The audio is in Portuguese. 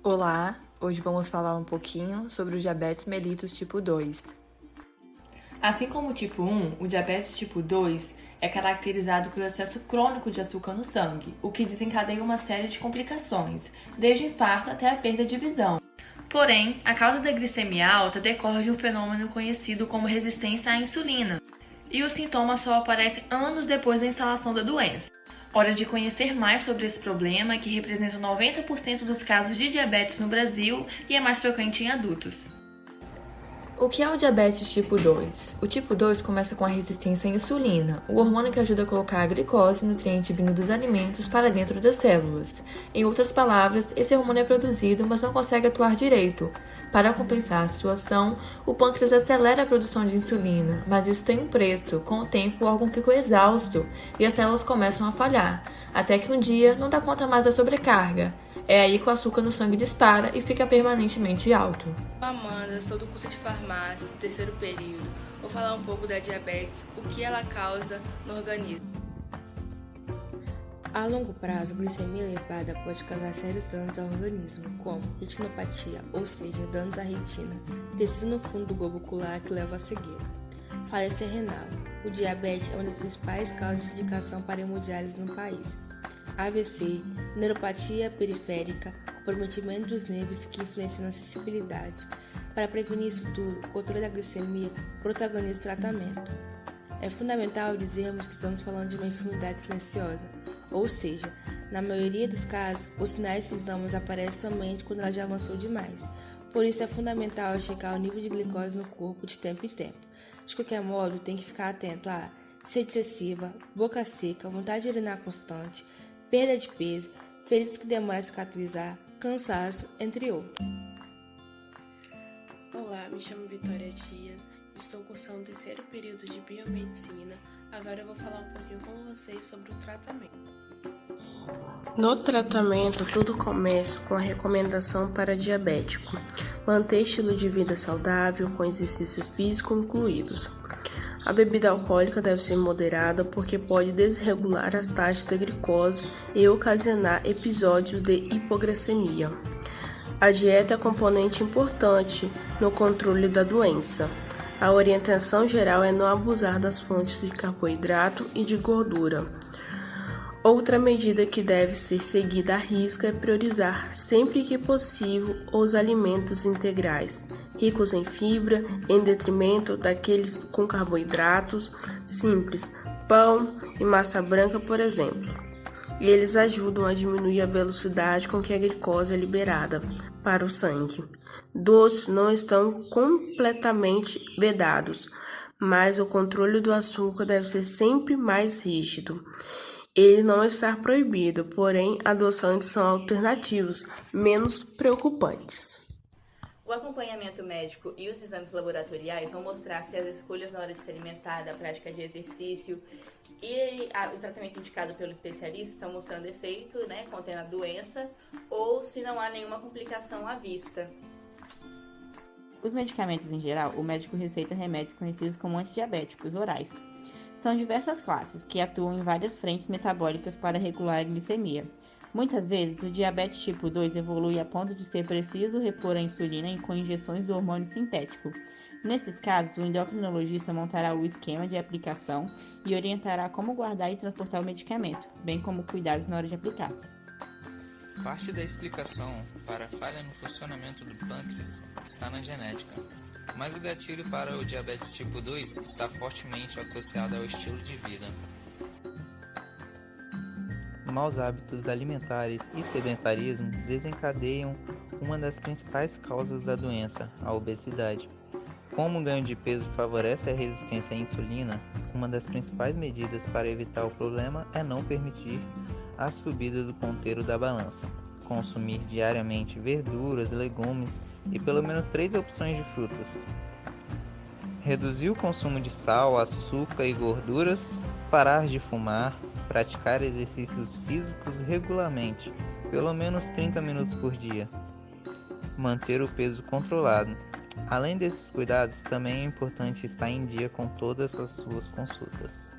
Olá, hoje vamos falar um pouquinho sobre o diabetes mellitus tipo 2. Assim como o tipo 1, o diabetes tipo 2 é caracterizado pelo excesso crônico de açúcar no sangue, o que desencadeia uma série de complicações, desde infarto até a perda de visão. Porém, a causa da glicemia alta decorre de um fenômeno conhecido como resistência à insulina, e os sintomas só aparecem anos depois da instalação da doença. Hora de conhecer mais sobre esse problema, que representa 90% dos casos de diabetes no Brasil e é mais frequente em adultos. O que é o diabetes tipo 2? O tipo 2 começa com a resistência à insulina, o hormônio que ajuda a colocar a glicose, nutriente vindo dos alimentos, para dentro das células. Em outras palavras, esse hormônio é produzido, mas não consegue atuar direito. Para compensar a situação, o pâncreas acelera a produção de insulina, mas isso tem um preço. Com o tempo, o órgão fica exausto e as células começam a falhar, até que um dia não dá conta mais da sobrecarga. É aí que o açúcar no sangue dispara e fica permanentemente alto. Amanda, sou do curso de farmácia, do terceiro período. Vou falar um pouco da diabetes, o que ela causa no organismo. A longo prazo, a glicemia elevada pode causar sérios danos ao organismo, como retinopatia, ou seja, danos à retina, tecido no fundo do globo ocular que leva à cegueira. Falência renal. O diabetes é uma das principais causas de indicação para hemodiálise no país. AVC, neuropatia periférica, comprometimento dos nervos que influenciam na sensibilidade. Para prevenir isso tudo, o controle da glicemia protagoniza o tratamento. É fundamental dizermos que estamos falando de uma enfermidade silenciosa, ou seja, na maioria dos casos, os sinais e sintomas aparecem somente quando ela já avançou demais. Por isso é fundamental checar o nível de glicose no corpo de tempo em tempo. De qualquer modo, tem que ficar atento a sede excessiva, boca seca, vontade de urinar constante, perda de peso, feridas que demoram a cicatrizar, cansaço, entre outros. Olá, me chamo Vitória Dias, estou cursando o terceiro período de biomedicina. Agora eu vou falar um pouquinho com vocês sobre o tratamento. No tratamento, tudo começa com a recomendação para diabético: manter estilo de vida saudável, com exercício físico incluídos. A bebida alcoólica deve ser moderada porque pode desregular as taxas de glicose e ocasionar episódios de hipoglicemia. A dieta é componente importante no controle da doença. A orientação geral é não abusar das fontes de carboidrato e de gordura. Outra medida que deve ser seguida à risca é priorizar, sempre que possível, os alimentos integrais, ricos em fibra, em detrimento daqueles com carboidratos simples, pão e massa branca, por exemplo. Eles ajudam a diminuir a velocidade com que a glicose é liberada para o sangue. Doces não estão completamente vedados, mas o controle do açúcar deve ser sempre mais rígido. Ele não está proibido, porém, adoçantes são alternativos, menos preocupantes. O acompanhamento médico e os exames laboratoriais vão mostrar se as escolhas na hora de se alimentar, da prática de exercício e o tratamento indicado pelo especialista estão mostrando efeito, contendo a doença, ou se não há nenhuma complicação à vista. Os medicamentos em geral, o médico receita remédios conhecidos como antidiabéticos orais. São diversas classes que atuam em várias frentes metabólicas para regular a glicemia. Muitas vezes, o diabetes tipo 2 evolui a ponto de ser preciso repor a insulina com injeções do hormônio sintético. Nesses casos, o endocrinologista montará o esquema de aplicação e orientará como guardar e transportar o medicamento, bem como cuidados na hora de aplicar. Parte da explicação para a falha no funcionamento do pâncreas está na genética, mas o gatilho para o diabetes tipo 2 está fortemente associado ao estilo de vida. Maus hábitos alimentares e sedentarismo desencadeiam uma das principais causas da doença, a obesidade. Como o ganho de peso favorece a resistência à insulina, uma das principais medidas para evitar o problema é não permitir a subida do ponteiro da balança. Consumir diariamente verduras, legumes e pelo menos 3 opções de frutas. Reduzir o consumo de sal, açúcar e gorduras, parar de fumar, praticar exercícios físicos regularmente, pelo menos 30 minutos por dia. Manter o peso controlado. Além desses cuidados, também é importante estar em dia com todas as suas consultas.